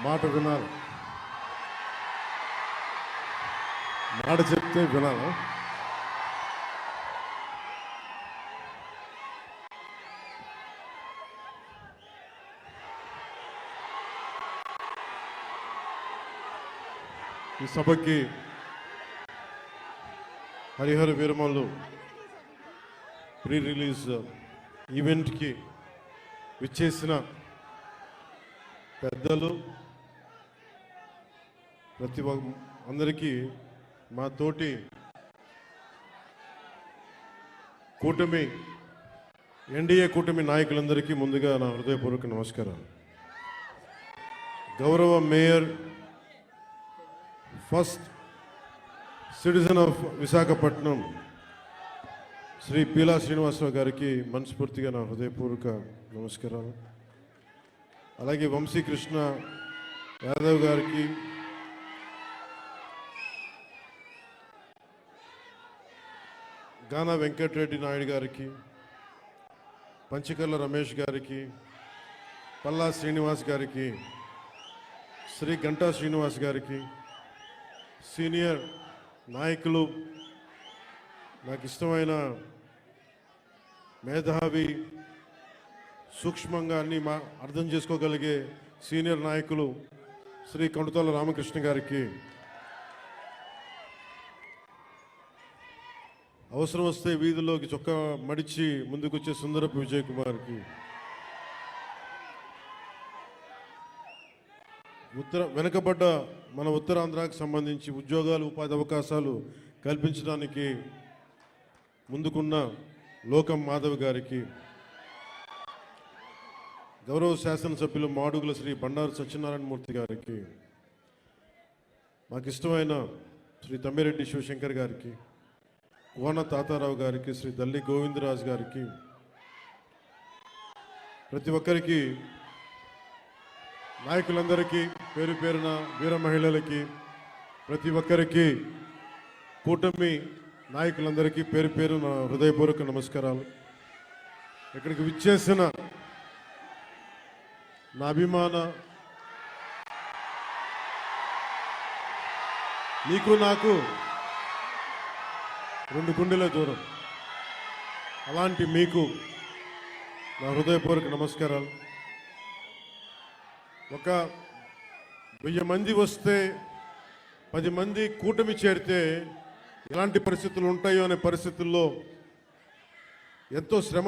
మాట వినాలి, మాట చెప్తే వినాలి. ఈ సభకి హరిహర వీరమల్లు ప్రీ రిలీజ్ ఈవెంట్కి విచ్చేసిన పెద్దలు ప్రతి అందరికీ మా తోటి కూటమి ఎన్డీఏ కూటమి నాయకులందరికీ ముందుగా నా హృదయపూర్వక నమస్కారాలు. గౌరవ mayor, first citizen of Visakhapatnam Shri Peela Srinivasarao గారికి మనస్ఫూర్తిగా నా హృదయపూర్వక నమస్కారాలు. అలాగే వంశీకృష్ణ యాదవ్ గారికి, గానా వెంకటరెడ్డి నాయుడు గారికి, పంచకర్ల రమేష్ గారికి, పల్లా శ్రీనివాస్ గారికి, శ్రీ గంటా శ్రీనివాస్ గారికి, సీనియర్ నాయకులు, నాకు ఇష్టమైన మేధావి, సూక్ష్మంగా అన్ని అర్థం చేసుకోగలిగే సీనియర్ నాయకులు శ్రీ కొండతోల రామకృష్ణ గారికి, అవసరం వస్తే వీధిలోకి చొక్కా మడిచి ముందుకొచ్చే సుందరపు విజయ్ కుమార్కి, వెనుకబడ్డ మన ఉత్తరాంధ్రాకి సంబంధించి ఉద్యోగాలు, ఉపాధి అవకాశాలు కల్పించడానికి ముందుకున్న లోకం మాధవ్ గారికి, గౌరవ శాసనసభ్యులు మాడుగుల శ్రీ బండారు సత్యనారాయణమూర్తి గారికి, మాకు ఇష్టమైన శ్రీ తమ్మిరెడ్డి శివశంకర్ గారికి, కోన తాతారావు గారికి, శ్రీ దల్లి గోవిందరాజు గారికి, ప్రతి ఒక్కరికి, నాయకులందరికీ, పేరు పేరున వీర మహిళలకి, ప్రతి ఒక్కరికి, కూటమి నాయకులందరికీ పేరు పేరున హృదయపూర్వక నమస్కారాలు. ఇక్కడికి విచ్చేసిన నా అభిమాన, నీకు నాకు 2 గుండెల దూరం, అలాంటి మీకు నా హృదయపూర్వక నమస్కారాలు. ఒక 1000 మంది వస్తే 10 మంది కూటమి చేరితే ఎలాంటి పరిస్థితులు ఉంటాయో అనే పరిస్థితుల్లో ఎంతో శ్రమ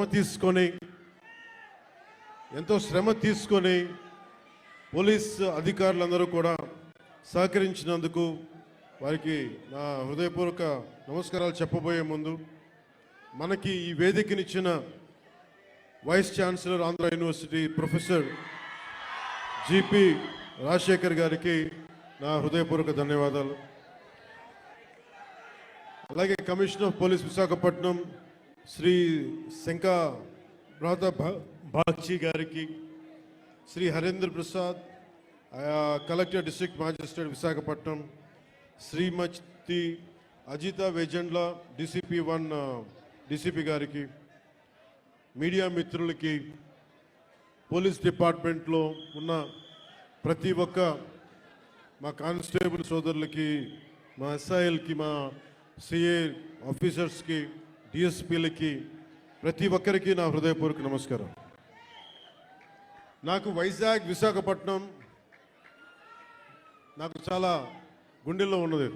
తీసుకొని పోలీస్ అధికారులందరూ కూడా సహకరించినందుకు వారికి నా హృదయపూర్వక నమస్కారాలు చెప్పబోయే ముందు, మనకి ఈ వేదికనిచ్చిన vice chancellor Andhra university professor GP Rajasekhar గారికి నా హృదయపూర్వక ధన్యవాదాలు. అలాగే commissioner of police Visakhapatnam Shri Shankha Bagchi గారికి, Shri Harendra Prasad collector district magistrate Visakhapatnam, Shrimati Ajitha Vejendla DCP 1 DCP గారికి, మీడియా మిత్రులకి, పోలీస్ డిపార్ట్మెంట్లో ఉన్న ప్రతి ఒక్క మా కానిస్టేబుల్ సోదరులకి, మా ఎస్ఐఎల్కి, మా సిఏ ఆఫీసర్స్కి, డిఎస్పీలకి, ప్రతి ఒక్కరికి నా హృదయపూర్వక నమస్కారం. నాకు వైజాగ్, విశాఖపట్నం నాకు చాలా గుండెల్లో ఉన్నది.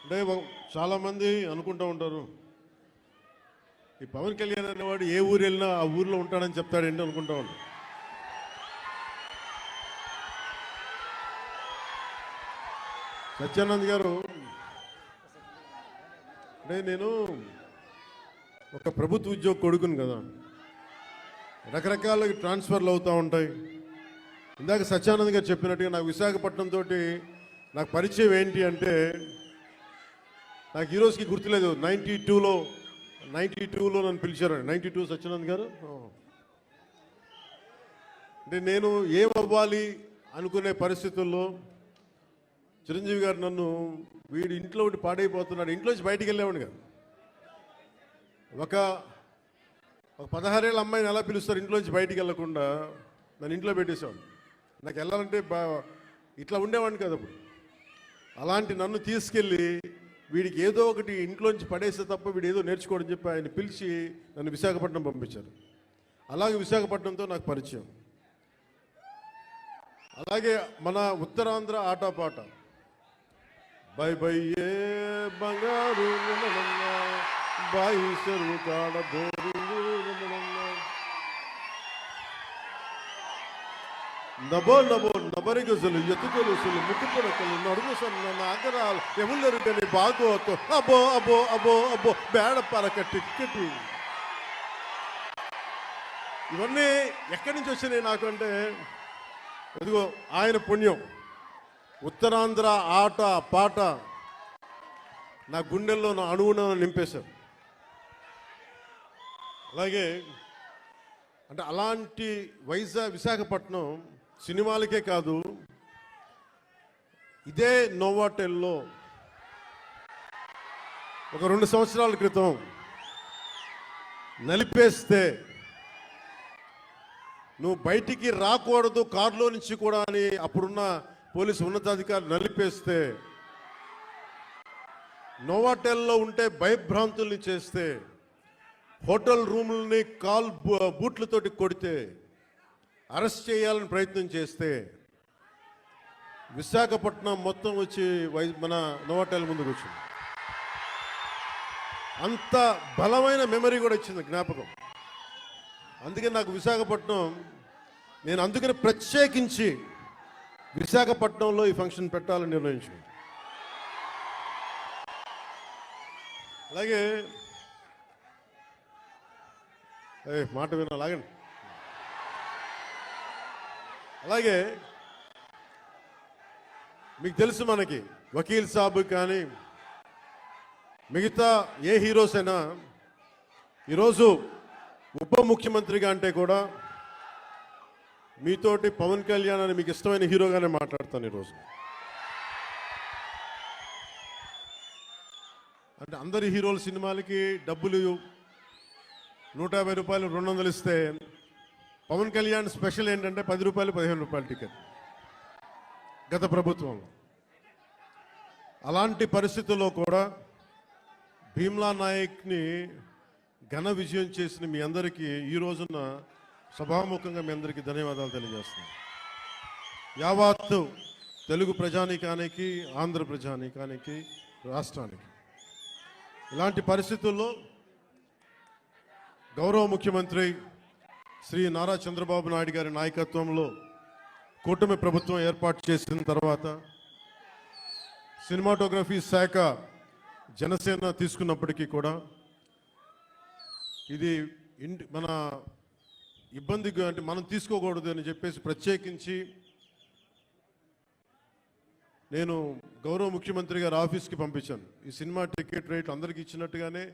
అంటే చాలామంది అనుకుంటూ ఉంటారు, ఈ పవన్ కళ్యాణ్ అనేవాడు ఏ ఊరు వెళ్ళినా ఆ ఊర్లో ఉంటాడని చెప్తాడండి అనుకుంటా ఉంటాడు. సత్యానంద్ గారు, అంటే నేను ఒక ప్రభుత్వ ఉద్యోగ కొడుకుని కదా, రకరకాల ట్రాన్స్ఫర్లు అవుతూ ఉంటాయి. ఇందాక సత్యానంద్ గారు చెప్పినట్టుగా నాకు విశాఖపట్నం తోటి నాకు పరిచయం ఏంటి అంటే, నాకు ఈరోజుకి గుర్తులేదు, 92లో నన్ను పిలిచారండి. 92 సత్యానంద్ గారు. అంటే నేను ఏమవ్వాలి అనుకునే పరిస్థితుల్లో చిరంజీవి గారు నన్ను, వీడు ఇంట్లో ఒకటి పాడైపోతున్నాడు, ఇంట్లోంచి బయటికి వెళ్ళేవాడు కదా, ఒక 16 ఏళ్ళ అమ్మాయిని ఎలా పిలుస్తారు ఇంట్లోంచి బయటికి వెళ్ళకుండా? నన్ను ఇంట్లో పెట్టేసేవాడు. నాకు వెళ్ళాలంటే ఇట్లా ఉండేవాడిని కదా అప్పుడు. అలాంటి నన్ను తీసుకెళ్ళి వీడికి ఏదో ఒకటి ఇంట్లోంచి పడేస్తే తప్ప వీడు ఏదో నేర్చుకోవడం చెప్పి ఆయన పిలిచి నన్ను విశాఖపట్నం పంపించారు. అలాగే విశాఖపట్నంతో నాకు పరిచయం. అలాగే మన ఉత్తరాంధ్ర ఆటపాట బై బై ఏ బంగారు బాయి చెరువు కాడ బోరు నబో నబో నబరిగజలు ఎత్తుకొలుసులు ముక్కు పొడకలు నడుము సన్న నాగరాలు ఎములరుగని బాగోతో అబో అబో అబో అబో బేడ పరక టిక్కెట్. ఇవన్నీ ఎక్కడి నుంచి వచ్చినాయి నాకు అంటే, ఎదుగో ఆయన పుణ్యం. ఉత్తరాంధ్ర ఆట పాట నా గుండెల్లో నా అణువున నింపేశారు. అలాగే అంటే అలాంటి విశాఖపట్నం సినిమాలకే కాదు, ఇదే నోవాటెల్లో ఒక 2 సంవత్సరాల క్రితం నలిపేస్తే నువ్వు బయటికి రాకూడదు కారులో నుంచి కూడా అని అప్పుడున్న పోలీసు ఉన్నతాధికారులు నలిపేస్తే, నోవాటెల్లో ఉంటే భయభ్రాంతుల్ని చేస్తే, హోటల్ రూముల్ని బూట్లతోటి కొడితే, అరెస్ట్ చేయాలని ప్రయత్నం చేస్తే, విశాఖపట్నం మొత్తం వచ్చి మన నోవాటెల్ ముందుకు వచ్చింది. అంత బలమైన మెమరీ కూడా ఇచ్చింది, జ్ఞాపకం. అందుకే నాకు విశాఖపట్నం, నేను అందుకని ప్రత్యేకించి విశాఖపట్నంలో ఈ ఫంక్షన్ పెట్టాలని నిర్ణయించుకున్నాను. అలాగే మాట వినాలాగండి. అలాగే మీకు తెలుసు, మనకి వకీల్ సాబ్ కానీ మిగతా ఏ హీరోస్ అయినా ఈరోజు ఉప ముఖ్యమంత్రిగా అంటే కూడా మీతోటి పవన్ కళ్యాణ్ అని మీకు ఇష్టమైన హీరోగానే మాట్లాడతాను ఈరోజు. అంటే అందరి హీరోల సినిమాలకి డబ్బులు 150 రూపాయలు 200 ఇస్తే, పవన్ కళ్యాణ్ స్పెషల్ ఏంటంటే 10 రూపాయలు 15 రూపాయలు టికెట్ గత ప్రభుత్వంలో. అలాంటి పరిస్థితుల్లో కూడా భీమ్లా నాయక్ని ఘన విజయం చేసిన మీ అందరికీ ఈ రోజున సభాముఖంగా మీ అందరికీ ధన్యవాదాలు తెలియజేస్తున్నాను. యావత్తు తెలుగు ప్రజానీకానికి, ఆంధ్ర ప్రజానీకానికి, రాష్ట్రానికి. ఇలాంటి పరిస్థితుల్లో గౌరవ ముఖ్యమంత్రి శ్రీ నారా చంద్రబాబు నాయుడు గారి నాయకత్వంలో కూటమి ప్రభుత్వం ఏర్పాటు చేసిన తర్వాత సినిమాటోగ్రఫీ శాఖ జనసేన తీసుకున్నప్పటికీ కూడా ఇది మన ఇబ్బందిగా, అంటే మనం తీసుకోకూడదు అని చెప్పేసి ప్రత్యేకించి నేను గౌరవ ముఖ్యమంత్రి గారి ఆఫీస్కి పంపించాను. ఈ సినిమా టికెట్ రేట్లు అందరికీ ఇచ్చినట్టుగానే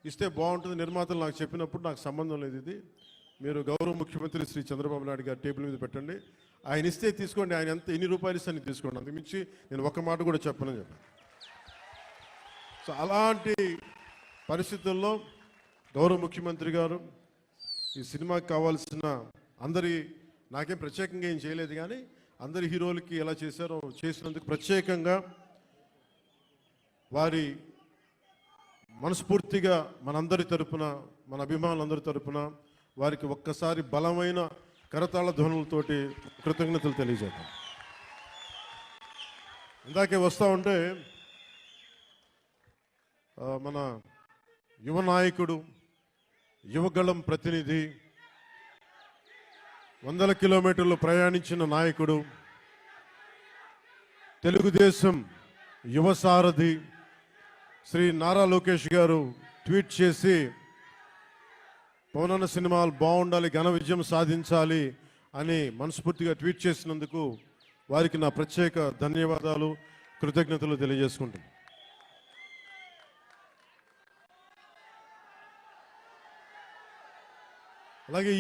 ఇస్తే బాగుంటుంది, నిర్మాతలు నాకు చెప్పినప్పుడు నాకు సంబంధం లేదు, ఇది మీరు గౌరవ ముఖ్యమంత్రి శ్రీ చంద్రబాబు నాయుడు గారి టేబుల్ మీద పెట్టండి, ఆయన ఇస్తే తీసుకోండి, ఆయన ఎంత ఎన్ని రూపాయలు ఇస్తే తీసుకోండి, అంతకుమించి నేను ఒక్క మాట కూడా చెప్పనని చెప్పాను. సో అలాంటి పరిస్థితుల్లో గౌరవ ముఖ్యమంత్రి గారు ఈ సినిమాకి కావాల్సిన నాకేం ప్రత్యేకంగా ఏం చేయలేదు, కానీ అందరి హీరోలకి ఎలా చేశారో చేసినందుకు ప్రత్యేకంగా వారి మనస్ఫూర్తిగా మనందరి తరపున, మన అభిమానులందరి తరపున వారికి ఒక్కసారి బలమైన కరతాళ ధ్వనులతోటి కృతజ్ఞతలు తెలియజేద్దాం. ఇందాకే వస్తూ ఉంటే మన యువ నాయకుడు, యువగళం ప్రతినిధి, 100 కిలోమీటర్లు ప్రయాణించిన నాయకుడు, తెలుగుదేశం యువ సారథి శ్రీ నారా లోకేష్ గారు ట్వీట్ చేసి పవనన్న సినిమాలు బాగుండాలి, ఘన విజయం సాధించాలి అని మనస్ఫూర్తిగా ట్వీట్ చేసినందుకు వారికి నా ప్రత్యేక ధన్యవాదాలు, కృతజ్ఞతలు తెలియజేసుకుంటున్నాను. అలాగే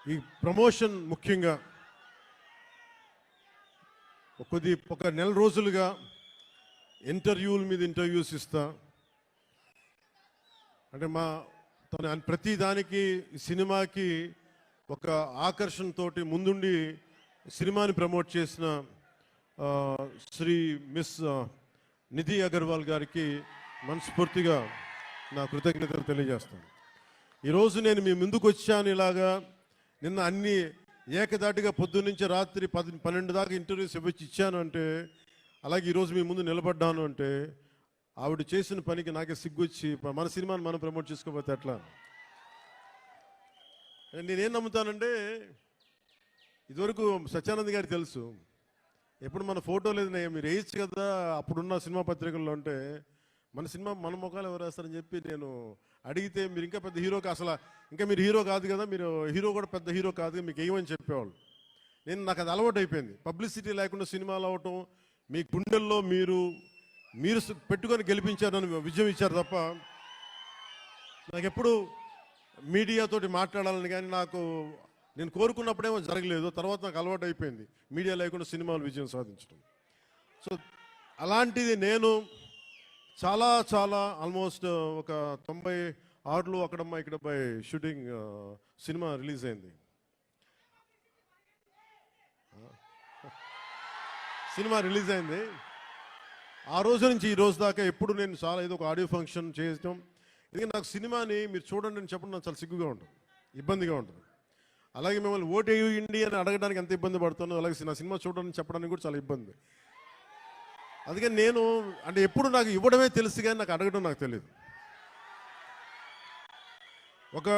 ఈ ప్రమోషన్ ముఖ్యంగా ఒక నెల రోజులుగా ఇంటర్వ్యూల మీద ఇంటర్వ్యూస్ ఇస్తా. అంటే తన ప్రతి దానికి సినిమాకి ఒక ఆకర్షణతోటి ముందుండి సినిమాని ప్రమోట్ చేసిన శ్రీ మిస్ నిధి అగర్వాల్ గారికి మనస్ఫూర్తిగా నా కృతజ్ఞతలు తెలియజేస్తాను. ఈరోజు నేను మీ ముందుకు వచ్చాను ఇలాగా. నిన్న అన్ని ఏకదాటిగా పొద్దున్నుంచి రాత్రి 12 దాకా ఇంటర్వ్యూస్ ఇచ్చాను అంటే, అలాగే ఈరోజు మీ ముందు నిలబడ్డాను అంటే ఆవిడ చేసిన పనికి నాకే సిగ్గొచ్చి మన సినిమాని మనం ప్రమోట్ చేసుకోకపోతే ఎట్లా. నేనేం నమ్ముతానంటే, ఇదివరకు సత్యానంద్ గారికి తెలుసు, ఎప్పుడు మన ఫోటో లేదు మీరు వేయచ్చు కదా అప్పుడున్న సినిమా పత్రికల్లో అంటే, మన సినిమా మన ముఖాలు ఎవరు వేస్తారని చెప్పి నేను అడిగితే, మీరు ఇంకా పెద్ద హీరోకి అసలు ఇంకా మీరు హీరో కాదు కదా, మీరు హీరో కూడా పెద్ద హీరో కాదు మీకు వేయమని చెప్పేవాళ్ళు. నాకు అది అలవాటు అయిపోయింది. పబ్లిసిటీ లేకుండా సినిమాలు అవటం, మీ గుండెల్లో మీరు పెట్టుకొని గెలిపించారని విజయం ఇచ్చారు తప్ప నాకు ఎప్పుడు మీడియాతోటి మాట్లాడాలని కానీ నేను కోరుకున్నప్పుడేమో జరగలేదు. తర్వాత నాకు అలవాటు అయిపోయింది మీడియా లేకుండా సినిమాలు విజయం సాధించడం. సో అలాంటిది నేను చాలా చాలా ఆల్మోస్ట్ ఒక 96లో అక్కడమ్మా ఇక్కడ బై షూటింగ్ సినిమా రిలీజ్ అయింది. సినిమా రిలీజ్ అయింది. ఆ రోజు నుంచి ఈ రోజు దాకా ఎప్పుడు నేను చాలా ఏదో ఒక ఆడియో ఫంక్షన్ చేయడం. ఎందుకంటే నాకు సినిమాని మీరు చూడండి అని చెప్పడం నాకు చాలా సిగ్గుగా ఉంటుంది, ఇబ్బందిగా ఉంటుంది. అలాగే మిమ్మల్ని ఓటు వేయండి అని అడగడానికి ఎంత ఇబ్బంది పడుతున్నాను, అలాగే నా సినిమా చూడడానికి చెప్పడానికి కూడా చాలా ఇబ్బంది. అందుకని నేను అంటే ఎప్పుడు నాకు ఇవ్వడమే తెలుసు కానీ నాకు అడగడం నాకు తెలియదు. ఒక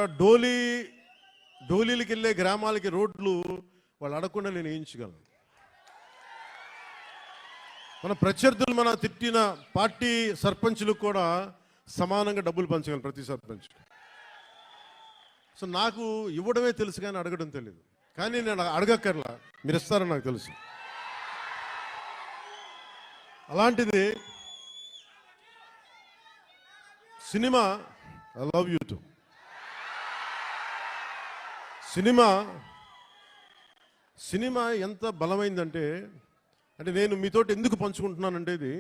డోలీలకి వెళ్ళే గ్రామాలకి రోడ్లు వాళ్ళు అడగకుండా నేను వేయించగలను. మన ప్రత్యర్థులు మన తిట్టిన పార్టీ సర్పంచులకు కూడా సమానంగా డబ్బులు పంచగలను ప్రతి సర్పంచ్. సో నాకు ఇవ్వడమే తెలుసు కానీ అడగడం తెలియదు. కానీ నేను అడగక్కర్లా, మీరు ఇస్తారని నాకు తెలుసు. అలాంటిది cinema I love you to cinema ఎంత బలమైందంటే, అంటే నేను మీతోటి ఎందుకు పంచుకుంటున్నానంటే, ఇది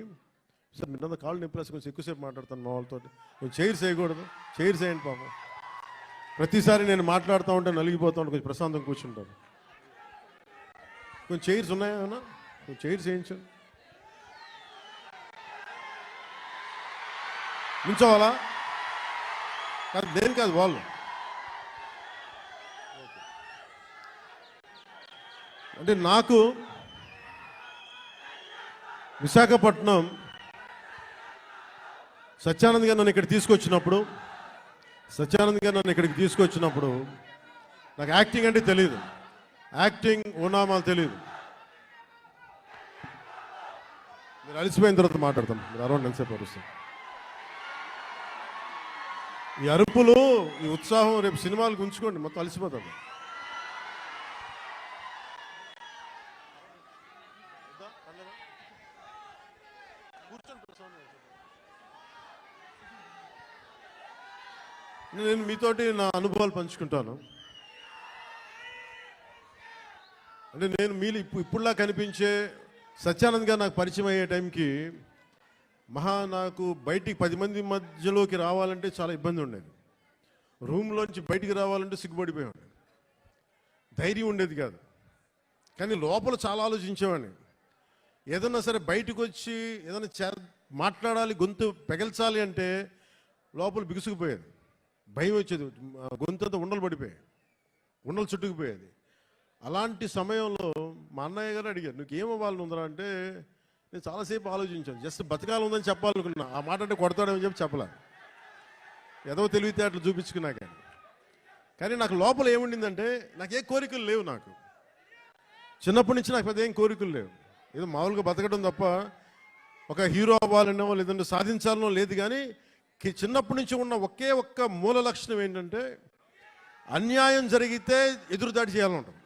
సార్ మీరు కాళ్ళు నింపలేసి కొంచెం ఎక్కువసేపు మాట్లాడతాను మా వాళ్ళతో. కొంచెం చైర్స్ వేయకూడదు, చైర్స్ వేయండి పాపం. ప్రతిసారి నేను మాట్లాడుతూ ఉంటే నలిగిపోతూ ఉంటే కొంచెం ప్రశాంతం కూర్చుంటాను. కొంచెం చైర్స్ ఉన్నాయా? కొంచెం చైర్స్ వేయించండి. నించోవాలా? కాదు, దేని కాదు వాళ్ళు. అంటే నాకు విశాఖపట్నం సత్యానంద్ గారు నన్ను ఇక్కడికి తీసుకొచ్చినప్పుడు నాకు యాక్టింగ్ అంటే తెలియదు, యాక్టింగ్ ఓనామాలు తెలియదు. మీరు అలసిపోయిన తర్వాత మాట్లాడతాం, మీరు అరౌండ్ ఎంతసేపు అరుస్తాం. ఈ అరుపులు, ఈ ఉత్సాహం రేపు సినిమాలకు ఉంచుకోండి, మొత్తం అలసిపోతాం. నేను మీతోటి నా అనుభవాలు పంచుకుంటాను. అంటే నేను మీరు ఇప్పుడులా కనిపించే సత్యానంద్ గారు నాకు పరిచయం అయ్యే టైంకి నాకు బయటికి 10 మంది మధ్యలోకి రావాలంటే చాలా ఇబ్బంది ఉండేది. రూమ్లోంచి బయటికి రావాలంటే సిగ్గుపడిపోయాడు, ధైర్యం ఉండేది కాదు. కానీ లోపల చాలా ఆలోచించేవాడిని. ఏదన్నా సరే బయటకు వచ్చి ఏదైనా మాట్లాడాలి, గొంతు పెగల్చాలి అంటే లోపల బిగుసుకుపోయేది, భయం వచ్చేది, గొంతంతా ఉండలు చుట్టుకుపోయేది. అలాంటి సమయంలో మా అన్నయ్య గారు అడిగారు, నువ్వు ఏమవ్వాలని ఉందరా అంటే, నేను చాలాసేపు ఆలోచించాను. జస్ట్ బతకాలి ఉందని చెప్పాలనుకున్నా. ఆ మాట అంటే కొడతాడని చెప్పలే, ఏదో తెలివితేటలు చూపించుకున్నా. కానీ నాకు లోపల ఏముండిందంటే, నాకే కోరికలు లేవు. నాకు చిన్నప్పటి నుంచి నాకు పెద్ద ఏం కోరికలు లేవు. ఏదో మామూలుగా బతకడం తప్ప ఒక హీరో అవ్వాలనో లేదంటే సాధించాలనో లేదు. కానీ చిన్నప్పటి నుంచి ఉన్న ఒకే ఒక్క మూల లక్షణం ఏంటంటే, అన్యాయం జరిగితే ఎదురుదాడి చేయాలని ఉంటుంది.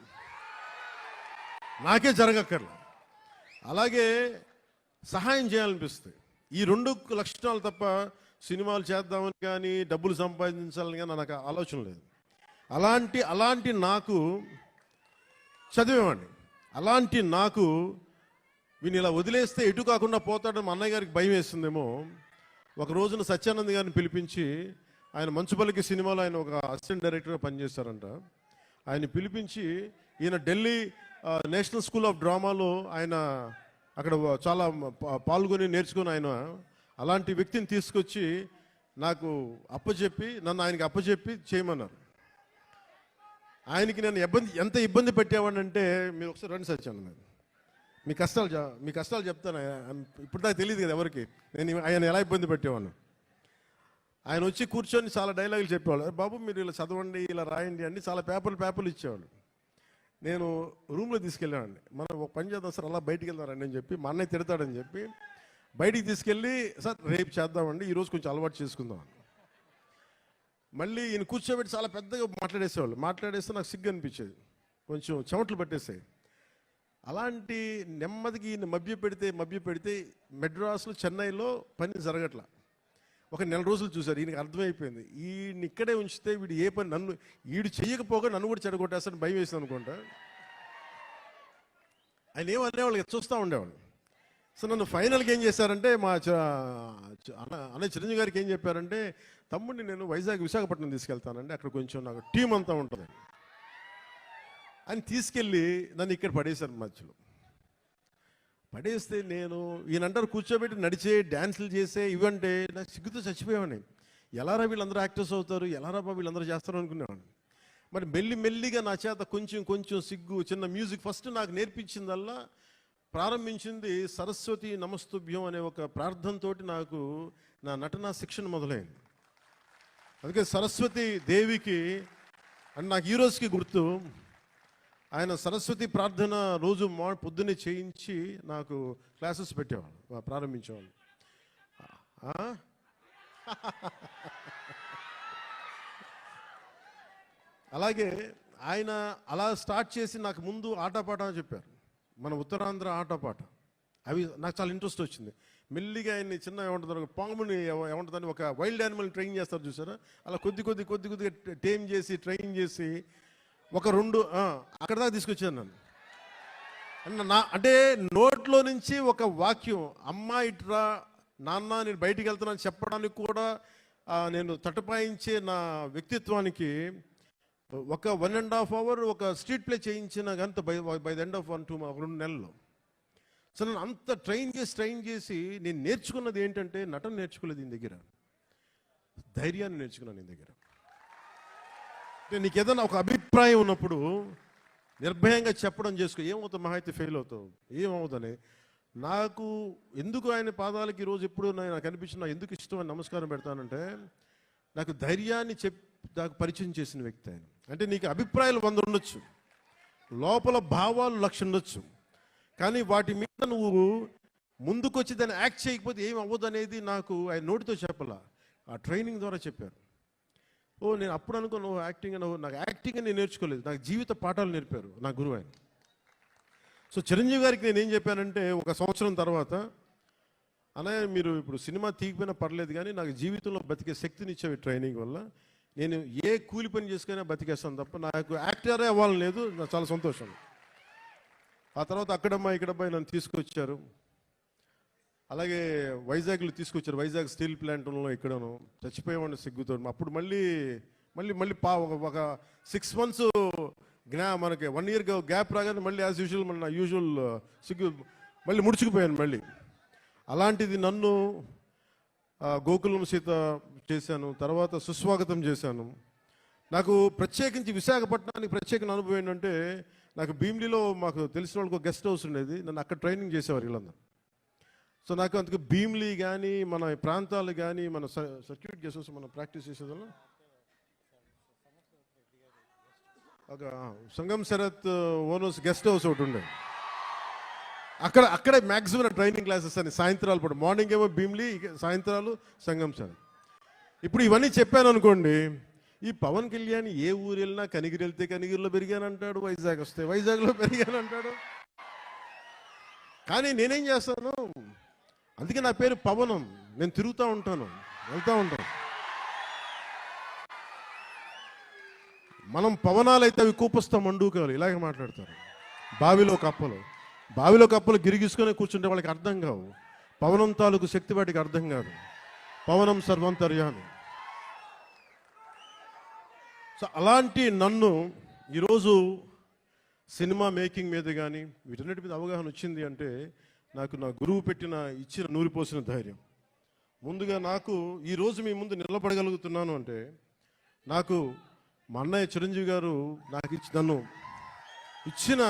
నాకే జరగక్కర్లే, అలాగే సహాయం చేయాలనిపిస్తుంది. ఈ 2 లక్షణాలు తప్ప సినిమాలు చేద్దామని కానీ డబ్బులు సంపాదించాలని కానీ నాకు ఆలోచన లేదు. అలాంటి నాకు చదివేవాడిని. అలాంటి నాకు వీని ఇలా వదిలేస్తే ఎటు కాకుండా పోతాడని మా అన్నయ్య గారికి భయం వేస్తుందేమో. ఒక రోజున సత్యానంద్ గారిని పిలిపించి, ఆయన మంచుపల్లికి సినిమాలో ఆయన ఒక అసిస్టెంట్ డైరెక్టర్గా పనిచేస్తారంట. ఆయన పిలిపించి, ఈయన ఢిల్లీ నేషనల్ స్కూల్ ఆఫ్ డ్రామాలో ఆయన అక్కడ చాలా పాల్గొని నేర్చుకుని, ఆయన అలాంటి వ్యక్తిని తీసుకొచ్చి నాకు అప్పచెప్పి, నన్ను ఆయనకి అప్పచెప్పి చేయమన్నారు. ఆయనకి నేను ఎంత ఇబ్బంది పెట్టేవాడినంటే, మీరు ఒకసారి రండి సత్యానంద్, మీ కష్టాలు చెప్తాను. ఇప్పుడు నాకు తెలియదు కదా ఎవరికి, నేను ఆయన ఎలా ఇబ్బంది పెట్టేవాడిని. ఆయన వచ్చి కూర్చొని చాలా డైలాగులు చెప్పేవాళ్ళు. బాబు మీరు ఇలా చదవండి, ఇలా రాయండి అని చాలా పేపర్లు ఇచ్చేవాళ్ళు. నేను రూమ్లో తీసుకెళ్ళానండి. మనం ఒక పని చేద్దాం సార్, అలా బయటికి వెళ్దారండి అని చెప్పి, మా అన్నయ్య తిడతాడని చెప్పి బయటికి తీసుకెళ్ళి, సార్ రేపు చేద్దామండి, ఈరోజు కొంచెం అలవాటు చేసుకుందాం. మళ్ళీ ఈయన కూర్చోబెట్టి చాలా పెద్దగా మాట్లాడేస్తే నాకు సిగ్గు అనిపించేది, కొంచెం చెమటలు పట్టేసాయి. అలాంటి నెమ్మదికి ఈయన మభ్య పెడితే మెడ్రాస్లో, చెన్నైలో పని జరగట్లా. ఒక నెల రోజులు చూశారు. ఈయనకి అర్థమైపోయింది, ఈయన ఇక్కడే ఉంచితే వీడు ఏ పని వీడు చెయ్యకపోగా నన్ను కూడా చెడగొట్టేస్తాను భయం వేసింది అనుకుంటా. ఆయన ఏమనేవాళ్ళు చూస్తూ ఉండేవాళ్ళు. సో నన్ను ఫైనల్గా ఏం చేశారంటే, మా అన్నయ్య చిరంజీవి గారికి ఏం చెప్పారంటే, తమ్ముడిని నేను విశాఖపట్నం తీసుకెళ్తానండి, అక్కడ కొంచెం నాకు టీం అంతా ఉంటుంది అని తీసుకెళ్ళి నన్ను ఇక్కడ పడేశారు. మధ్యలో పడేస్తే నేను ఈయనంటారు కూర్చోబెట్టి నడిచే, డ్యాన్సులు చేసే, ఇవంటే నాకు సిగ్గుతో చచ్చిపోయేవాడిని. ఎలారా వీళ్ళందరూ యాక్టర్స్ అవుతారు, ఎలారా వీళ్ళందరూ చేస్తారు అనుకునేవాడిని. మరి మెల్లిగా నా చేత కొంచెం సిగ్గు, చిన్న మ్యూజిక్ ఫస్ట్ నాకు నేర్పించిందల్లా, ప్రారంభించింది సరస్వతి నమస్తుభ్యం అనే ఒక ప్రార్థనతో నాకు నా నటనా శిక్షణ మొదలైంది. అందుకే సరస్వతి దేవికి అని నాకు ఈ రోజుకి గుర్తు. ఆయన సరస్వతి ప్రార్థన రోజు పొద్దున్నే చేయించి నాకు క్లాసెస్ పెట్టేవాళ్ళు, ప్రారంభించేవాళ్ళు. అలాగే ఆయన అలా స్టార్ట్ చేసి నాకు ముందు ఆటపాట అని చెప్పారు, మన ఉత్తరాంధ్ర ఆటపాట. అవి నాకు చాలా ఇంట్రెస్ట్ వచ్చింది. మెల్లిగా ఆయన్ని చిన్న ఏమంటుందో పాముని ఏమంటుందని ఒక వైల్డ్ యానిమల్ ట్రైన్ చేస్తారు చూసారా, అలా కొద్దిగా టేమ్ చేసి ట్రైన్ చేసి ఒక 2 అక్కడ దాకా తీసుకొచ్చాను నన్ను. అంటే నోట్లో నుంచి ఒక వాక్యం, అమ్మా ఇట్రా నాన్న నేను బయటికి వెళ్తున్నాను చెప్పడానికి కూడా నేను తటపాయించే నా వ్యక్తిత్వానికి ఒక 1.5 hour ఒక స్ట్రీట్ ప్లే చేయించిన గంత బై ద ఎండ్ ఆఫ్ 2 నెలల్లో. సో నన్ను అంత ట్రైన్ చేసి నేను నేర్చుకున్నది ఏంటంటే, నటన నేర్చుకోలేదు ఈయన దగ్గర, ధైర్యాన్ని నేర్చుకున్నాను ఈయన దగ్గర. నీకు ఏదైనా ఒక అభిప్రాయం ఉన్నప్పుడు నిర్భయంగా చెప్పడం చేసుకో, ఏమవుతావు, మహా అయితే ఫెయిల్ అవుతావు, ఏమవుతుందని. నాకు ఎందుకు ఆయన పాదాలకి ఈరోజు ఎప్పుడు నాకు అనిపించిన, ఎందుకు ఇష్టం అని నమస్కారం పెడతానంటే, నాకు ధైర్యాన్ని నాకు పరిచయం చేసిన వ్యక్తి ఆయన. అంటే నీకు అభిప్రాయాలు 100 ఉండొచ్చు, లోపల భావాలు 1,00,000 ఉండొచ్చు, కానీ వాటి మీద నువ్వు ముందుకొచ్చి దాన్ని యాక్ట్ చేయకపోతే ఏం అవ్వదు అనేది నాకు ఆయన నోటితో చెప్పాల, ఆ ట్రైనింగ్ ద్వారా చెప్పారు. నేను అప్పుడు అనుకో నాకు యాక్టింగ్ నేను నేర్చుకోలేదు, నాకు జీవిత పాఠాలు నేర్పారు నా గురువు ఆయన. సో చిరంజీవి గారికి నేను ఏం చెప్పానంటే, 1 సంవత్సరం తర్వాత, అన్నయ్య మీరు ఇప్పుడు సినిమా తీయకపోయినా పర్లేదు కానీ నాకు జీవితంలో బతికే శక్తిని ఇచ్చేవి ట్రైనింగ్ వల్ల, నేను ఏ కూలి పని చేసుకున్నా బతికేస్తాను తప్ప నాకు యాక్టరే అవ్వాలని లేదు, నాకు చాలా సంతోషం. ఆ తర్వాత అక్కడమ్మా ఇక్కడమ్మాయి నన్ను తీసుకొచ్చారు. అలాగే వైజాగ్లో తీసుకొచ్చారు, వైజాగ్ స్టీల్ ప్లాంట్లో ఇక్కడను చచ్చిపోయేవాడిని సిగ్గుతో. అప్పుడు మళ్ళీ ఒక 6 months మనకి 1 year గ్యాప్ రాగానే మళ్ళీ యాజ్ యూజువల్ నా యూజువల్ సిగ్గు మళ్ళీ ముడుచుకుపోయాను మళ్ళీ. అలాంటిది నన్ను గోకులం సీత చేశాను, తర్వాత సుస్వాగతం చేశాను. నాకు ప్రత్యేకించి విశాఖపట్నానికి ప్రత్యేక అనుభవం ఏంటంటే, నాకు భీమిలీలో మాకు తెలిసిన వాళ్ళకి గెస్ట్ హౌస్ ఉండేది, నన్ను అక్కడ ట్రైనింగ్ చేసేవారు వీళ్ళందరూ. సో నాకు అందుకు భీమిలీ కానీ మన ప్రాంతాలు కానీ మన సర్క్యూట్ గెస్ట్ హౌస్ మనం ప్రాక్టీస్ చేసేదాం. ఒక సంగం శరత్ ఓనర్స్ గెస్ట్ హౌస్ ఒకటి ఉండేది, అక్కడే మ్యాక్సిమం ట్రైనింగ్ క్లాసెస్ అని సాయంత్రాలు పడు, మార్నింగ్ ఏమో భీమిలీ, సాయంత్రాలు సంగం శరత్. ఇప్పుడు ఇవన్నీ చెప్పాను అనుకోండి, ఈ పవన్ కళ్యాణ్ ఏ ఊరు వెళ్ళినా కనిగిరి వెళ్తే కనిగిరిలో పెరిగానంటాడు, వైజాగ్ వస్తే వైజాగ్లో పెరిగానంటాడు. కానీ నేనేం చేస్తాను, అందుకే నా పేరు పవనం, నేను తిరుగుతూ ఉంటాను, వెళ్తూ ఉంటాను. మనం పవనాలు అయితే అవి కూపస్తా మండూకాలు ఇలాగే మాట్లాడతారు, బావిలో కప్పలు. బావిలో కప్పలు గిరిగిసుకొని కూర్చుంటే వాళ్ళకి అర్థం కావు. పవనం తాలూకు శక్తి వాటికి అర్థం కాదు. పవనం సర్వంతర్యామి. సో అలాంటి నన్ను ఈరోజు సినిమా మేకింగ్ మీద కానీ వీటన్నిటి మీద అవగాహన వచ్చింది అంటే నాకు నా గురువు ఇచ్చిన నూరిపోసిన ధైర్యం. ముందుగా నాకు ఈరోజు మీ ముందు నిలబడగలుగుతున్నాను అంటే నాకు మా అన్నయ్య చిరంజీవి గారు నాకు నన్ను ఇచ్చిన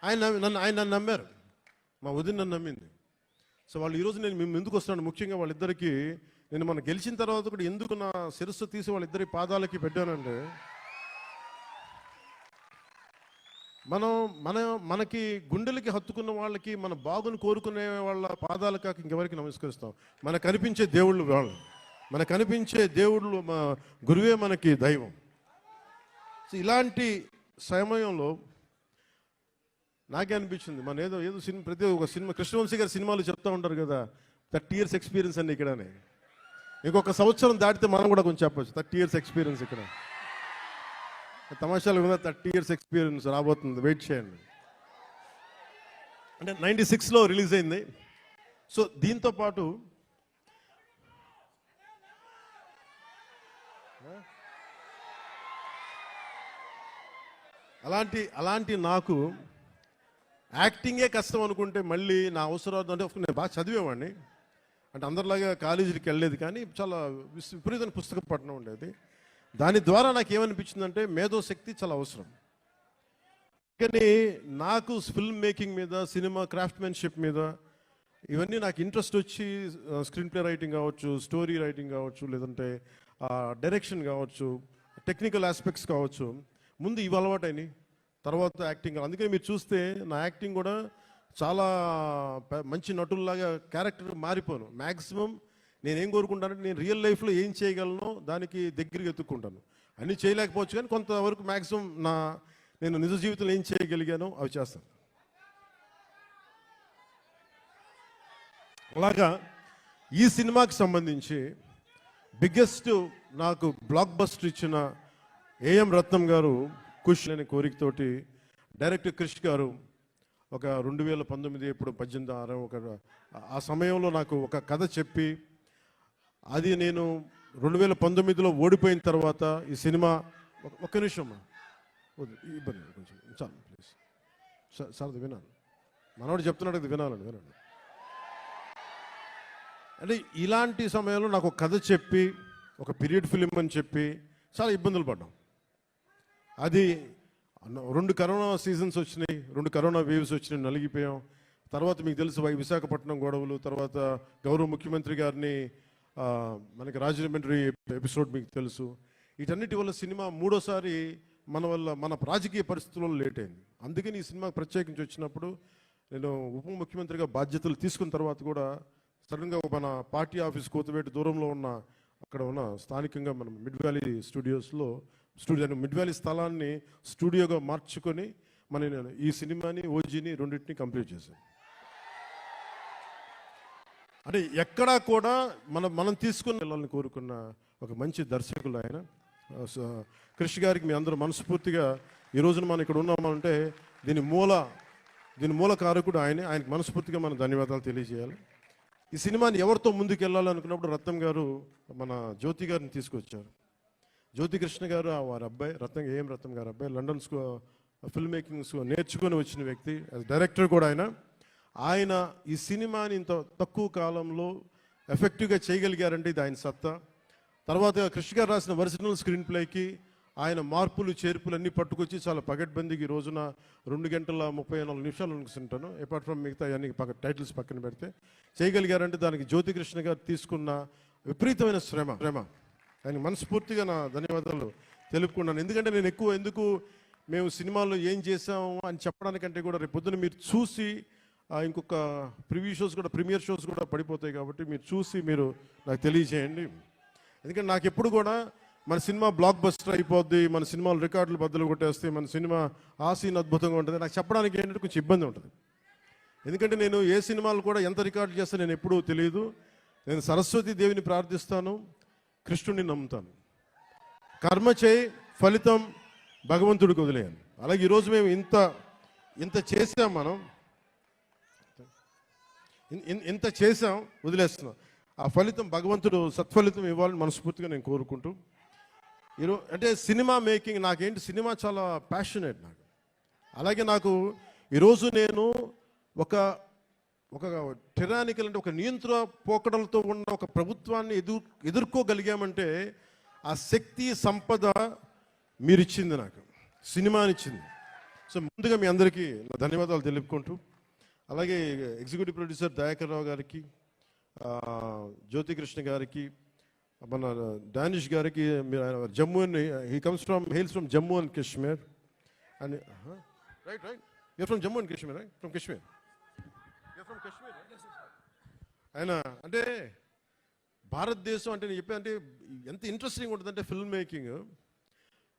ఆయన నన్ను నమ్మారు. మా వదిన నన్ను నమ్మింది. సో వాళ్ళు ఈరోజు నేను మేము ఎందుకు వస్తున్నాను, ముఖ్యంగా వాళ్ళిద్దరికీ నేను మనం గెలిచిన తర్వాత కూడా ఎందుకు నా శిరస్సు తీసి వాళ్ళిద్దరి పాదాలకి పెట్టానంటే మనకి గుండెలకి హత్తుకున్న వాళ్ళకి మన బాగుని కోరుకునే వాళ్ళ పాదాలు కాక ఇంకెవరికి నమస్కరిస్తాం. మనకు కనిపించే దేవుళ్ళు వాళ్ళు, మనకు కనిపించే దేవుళ్ళు మా గురువే మనకి దైవం. సో ఇలాంటి సమయంలో నాకే అనిపించింది మన ఏదో సినిమా ప్రతి ఒక సినిమా కృష్ణవంశీ గారి సినిమాలు చెప్తూ ఉంటారు కదా 30 years ఎక్స్పీరియన్స్ అండి ఇక్కడనే. ఇంకొక సంవత్సరం దాటితే మనం కూడా కొంచెం చెప్పచ్చు 30 years ఎక్స్పీరియన్స్ ఇక్కడ. తమాషాలు కదా 30 years ఎక్స్పీరియన్స్ రాబోతుంది, వెయిట్ చేయండి. అంటే 96లో రిలీజ్ అయింది. సో దీంతో పాటు అలాంటి నాకు యాక్టింగే కష్టం అనుకుంటే మళ్ళీ నా అవసరం అంటే నేను బాగా చదివేవాడిని. అంటే అందరిలాగా కాలేజీకి వెళ్ళలేదు, కానీ చాలా విపరీతమైన పుస్తక పఠనం ఉండేది. దాని ద్వారా నాకు ఏమనిపించిందంటే మేధోశక్తి చాలా అవసరం. కానీ నాకు ఫిల్మ్ మేకింగ్ మీద, సినిమా క్రాఫ్ట్మెన్షిప్ మీద ఇవన్నీ నాకు ఇంట్రెస్ట్ వచ్చి స్క్రీన్ ప్లే రైటింగ్ కావచ్చు, స్టోరీ రైటింగ్ కావచ్చు, లేదంటే డైరెక్షన్ కావచ్చు, టెక్నికల్ ఆస్పెక్ట్స్ కావచ్చు, ముందు ఇవి అలవాటైనాయి, తర్వాత యాక్టింగ్. అందుకని మీరు చూస్తే నా యాక్టింగ్ కూడా చాలా మంచి నటుల్లాగా క్యారెక్టర్ మారిపోను. మ్యాక్సిమం నేనేం కోరుకుంటానంటే నేను రియల్ లైఫ్లో ఏం చేయగలను దానికి దగ్గరికి ఎత్తుక్కుంటాను. అన్నీ చేయలేకపోవచ్చు కానీ కొంతవరకు మ్యాక్సిమం నేను నిజ జీవితంలో ఏం చేయగలిగానో అవి చేస్తాను. అలాగా ఈ సినిమాకి సంబంధించి బిగ్గెస్ట్ నాకు బ్లాక్ బస్టర్ ఇచ్చిన ఏఎం రత్నం గారు ఖుష్ అనే కోరికతోటి డైరెక్టర్ క్రిష్ గారు ఒక 2019 ఇప్పుడు 18 ఆ సమయంలో నాకు ఒక కథ చెప్పి, అది నేను 2019లో ఓడిపోయిన తర్వాత ఈ సినిమా ఒక్క నిమిషం ఇబ్బంది కొంచెం చాలు ప్లీజ్ సార్ వినాలి, మనవాడు చెప్తున్నాడు అది వినాలండి. అంటే ఇలాంటి సమయంలో నాకు ఒక కథ చెప్పి ఒక పీరియడ్ ఫిలిం అని చెప్పి చాలా ఇబ్బందులు పడ్డాం. అది 2 కరోనా సీజన్స్ వచ్చినాయి, 2 కరోనా వేవ్స్ వచ్చినాయి, నలిగిపోయాం. తర్వాత మీకు తెలుసు విశాఖపట్నం గొడవలు, తర్వాత గౌరవ ముఖ్యమంత్రి గారిని మనకి రాజమండ్రి ఎపిసోడ్ మీకు తెలుసు. వీటన్నిటి వల్ల సినిమా 3వసారి మన రాజకీయ పరిస్థితుల్లో లేట్ అయింది. అందుకని ఈ సినిమా ప్రత్యేకించి వచ్చినప్పుడు నేను ఉప ముఖ్యమంత్రిగా బాధ్యతలు తీసుకున్న తర్వాత కూడా సడన్గా మన పార్టీ ఆఫీస్ కోతవేటి దూరంలో ఉన్న అక్కడ ఉన్న స్థానికంగా మనం మిడ్ వ్యాలీ స్టూడియోస్లో మిడ్ వ్యాలీ స్థలాన్ని స్టూడియోగా మార్చుకొని నేను ఈ సినిమాని ఓజీని రెండింటిని కంప్లీట్ చేశాను. అంటే ఎక్కడా కూడా మనం తీసుకుని వెళ్ళాలని కోరుకున్న ఒక మంచి దర్శకులు ఆయన క్రిష్ గారికి మీ అందరూ మనస్ఫూర్తిగా ఈ రోజున మనం ఇక్కడ ఉన్నామంటే దీని మూల కారకుడు ఆయనకి మనస్ఫూర్తిగా మనం ధన్యవాదాలు తెలియజేయాలి. ఈ సినిమాని ఎవరితో ముందుకు వెళ్ళాలనుకున్నప్పుడు రత్నం గారు మన జ్యోతి గారిని తీసుకొచ్చారు. జ్యోతి కృష్ణ గారు వారి అబ్బాయి ఏఎం రత్నం గారి అబ్బాయి, లండన్ ఫిల్మ్ మేకింగ్ నేర్చుకొని వచ్చిన వ్యక్తి, డైరెక్టర్ కూడా ఆయన ఈ సినిమాని ఇంత తక్కువ కాలంలో ఎఫెక్టివ్గా చేయగలిగారంటే ఇది ఆయన సత్తా. తర్వాత కృష్ణ గారు రాసిన ఒరిజినల్ స్క్రీన్ ప్లేకి ఆయన మార్పులు చేర్పులు అన్నీ పట్టుకొచ్చి చాలా పగడ్బందీకి ఈ రోజున 2 గంటల 34 నిమిషాలు అనుకుంటాను, అపార్ట్ ఫ్రమ్ మిగతా అన్ని టైటిల్స్ పక్కన పెడితే చేయగలిగారంటే దానికి జ్యోతి కృష్ణ గారు తీసుకున్న విపరీతమైన శ్రమ ఆయనకి మనస్ఫూర్తిగా నా ధన్యవాదాలు తెలుపుకున్నాను. ఎందుకంటే నేను మేము సినిమాలో ఏం చేసాము అని చెప్పడానికంటే కూడా రేపు పొద్దున మీరు చూసి ఇంకొక ప్రీమియర్ షోస్ కూడా పడిపోతాయి కాబట్టి మీరు చూసి నాకు తెలియజేయండి. ఎందుకంటే నాకు ఎప్పుడు కూడా మన సినిమా బ్లాక్ బస్టర్ అయిపోద్ది, మన సినిమాలు రికార్డులు బద్దలు కొట్టేస్తే, మన సినిమా ఆ సీన్ అద్భుతంగా ఉంటుంది నాకు చెప్పడానికి ఏంటంటే కొంచెం ఇబ్బంది ఉంటుంది. ఎందుకంటే నేను ఏ సినిమాలు కూడా ఎంత రికార్డు చేస్తే నేను ఎప్పుడూ తెలియదు. నేను సరస్వతి దేవిని ప్రార్థిస్తాను, కృష్ణుడిని నమ్ముతాను. కర్మ చేయి, ఫలితం భగవంతుడికి వదిలేయాలి. అలాగే ఈరోజు మేము ఇంత చేసాం. మనం ఇంత చేసాం, వదిలేస్తున్నాం. ఆ ఫలితం భగవంతుడు సత్ఫలితం ఇవ్వాలని మనస్ఫూర్తిగా నేను కోరుకుంటూ ఈరోజు అంటే సినిమా మేకింగ్ నాకేంటి, సినిమా చాలా ప్యాషనేట్ నాకు. అలాగే నాకు ఈరోజు నేను ఒక ఒక టెరానికల్ అంటే ఒక నియంత్రణ పోకడలతో ఉన్న ఒక ప్రభుత్వాన్ని ఎదుర్కోగలిగామంటే ఆ శక్తి సంపద మీరిచ్చింది, నాకు సినిమానిచ్చింది. సో ముందుగా మీ అందరికీ నా ధన్యవాదాలు తెలుపుకుంటూ, అలాగే ఎగ్జిక్యూటివ్ ప్రొడ్యూసర్ దయాకర్ రావు గారికి, జ్యోతికృష్ణ గారికి, మన డానిష్ గారికి, Jammu and hails from Jammu and Kashmir and right you're from Jammu and Kashmir, right from Kashmir, you're from Kashmir. ఆయన అంటే భారతదేశం అంటే నేను చెప్పే అంటే ఎంత ఇంట్రెస్టింగ్ ఉంటుందంటే film making.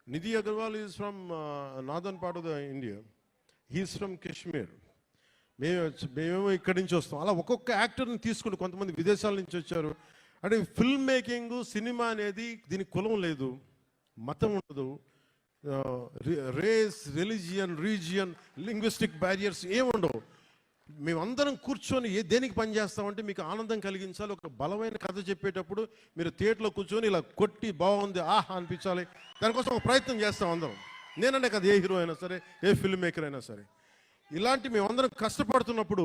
Nidhi Agarwal is from northern part of the India, he is from Kashmir. మేమేమో ఇక్కడి నుంచి వస్తాం. అలా ఒక్కొక్క యాక్టర్ని తీసుకుని కొంతమంది విదేశాల నుంచి వచ్చారు. అంటే ఫిల్మ్ మేకింగ్ సినిమా అనేది దీనికి కులం లేదు, మతం ఉండదు, race, religion, region, linguistic barriers ఏముండవు. మేమందరం కూర్చొని దేనికి పనిచేస్తామంటే మీకు ఆనందం కలిగించాలి. ఒక బలమైన కథ చెప్పేటప్పుడు మీరు థియేటర్లో కూర్చొని ఇలా కొట్టి బాగుంది ఆహా అనిపించాలి, దానికోసం ఒక ప్రయత్నం చేస్తాం అందరం. నేనంటే కదా ఏ హీరో అయినా సరే, ఏ ఫిల్మ్ మేకర్ అయినా సరే. ఇలాంటి మేమందరం కష్టపడుతున్నప్పుడు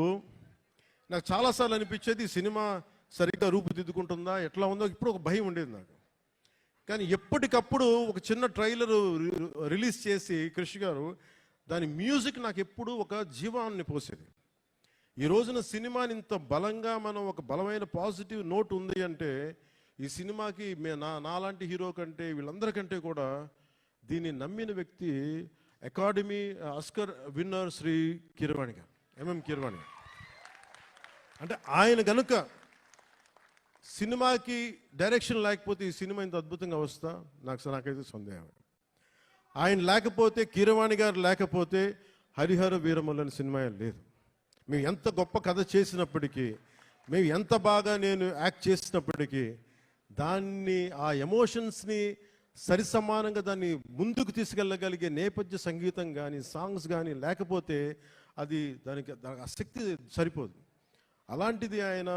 నాకు చాలాసార్లు అనిపించేది సినిమా సరిగ్గా రూపుదిద్దుకుంటుందా, ఎట్లా ఉందో ఇప్పుడు ఒక భయం ఉండేది నాకు. కానీ ఎప్పటికప్పుడు ఒక చిన్న ట్రైలర్ రిలీజ్ చేసి కృషి గారు దాని మ్యూజిక్ నాకు ఎప్పుడు ఒక జీవాన్ని పోసేది. ఈ రోజున సినిమాని ఇంత బలంగా మనం ఒక బలమైన పాజిటివ్ నోట్ ఉంది అంటే ఈ సినిమాకి నాలాంటి హీరో కంటే వీళ్ళందరికంటే కూడా దీన్ని నమ్మిన వ్యక్తి academy Oscar winner Shri Keeravani గారు, ఎంఎం కీరవాణి గారు. అంటే ఆయన గనుక సినిమాకి డైరెక్షన్ లేకపోతే ఈ సినిమా ఇంత అద్భుతంగా వస్తా నాకైతే సందేహం. ఆయన లేకపోతే, కీరవాణి గారు లేకపోతే హరిహర వీరమల్లు అనే సినిమా లేదు. మేము ఎంత గొప్ప కథ చేసినప్పటికీ, మేము ఎంత బాగా నేను యాక్ట్ చేసినప్పటికీ దాన్ని ఆ ఎమోషన్స్ని సరిసమానంగా దాన్ని ముందుకు తీసుకెళ్ళగలిగే నేపథ్య సంగీతం కానీ సాంగ్స్ కానీ లేకపోతే అది దానికి ఆ శక్తి సరిపోదు. అలాంటిది ఆయన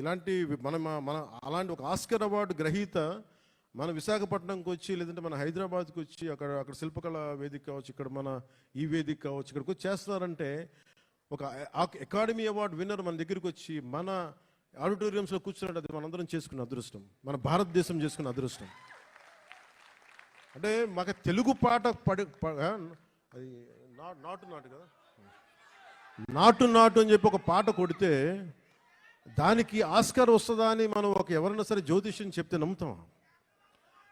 ఇలాంటి మన అలాంటి ఒక ఆస్కర్ అవార్డు గ్రహీత మన విశాఖపట్నంకి వచ్చి, లేదంటే మన హైదరాబాద్కి వచ్చి అక్కడ శిల్పకళ వేదిక కావచ్చు, ఇక్కడ మన ఈ వేదిక కావచ్చు, ఇక్కడికి వచ్చి చేస్తున్నారంటే ఒక అకాడమీ అవార్డు విన్నర్ మన దగ్గరికి వచ్చి మన ఆడిటోరియంస్లో కూర్చున్నట్టు అది మనందరం చేసుకున్న అదృష్టం, మన భారతదేశం చేసుకున్న అదృష్టం. అంటే మాకు తెలుగు పాట అది నాటు కదా, నాటు అని చెప్పి ఒక పాట కొడితే దానికి ఆస్కార్ వస్తుందా అని మనం ఎవరైనా సరే జ్యోతిష్యం చెప్తే నమ్ముతాం.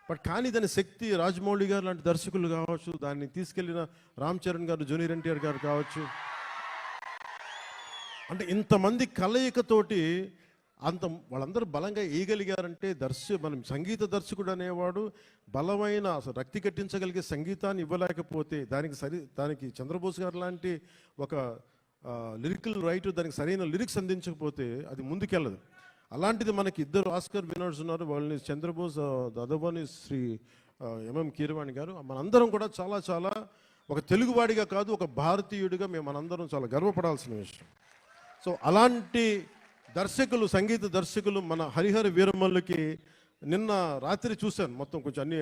బట్ కానీ దాని శక్తి రాజమౌళి గారు లాంటి దర్శకులు కావచ్చు, దాన్ని తీసుకెళ్లిన రామ్ చరణ్ గారు, జూనియర్ ఎన్టీఆర్ గారు కావచ్చు, అంటే ఇంతమంది కలయికతోటి వాళ్ళందరూ బలంగా వేయగలిగారంటే మనం సంగీత దర్శకుడు అనేవాడు బలమైన అసలు రక్తి కట్టించగలిగే సంగీతాన్ని ఇవ్వలేకపోతే దానికి చంద్రబోస్ గారు లాంటి ఒక లిరికల్ రైటర్ దానికి సరైన లిరిక్స్ అందించకపోతే అది ముందుకెళ్ళదు. అలాంటిది మనకి ఇద్దరు ఆస్కర్ విన్నర్స్ ఉన్నారు, వాళ్ళని చంద్రబోస్, అదవని శ్రీ ఎంఎం కీరవాణి గారు. మనందరం కూడా చాలా చాలా ఒక తెలుగువాడిగా కాదు, ఒక భారతీయుడిగా మనందరం చాలా గర్వపడాల్సిన విషయం. సో అలాంటి దర్శకులు, సంగీత దర్శకులు మన హరిహర వీరమల్లుకి నిన్న రాత్రి చూశాను మొత్తం, కొంచెం అన్ని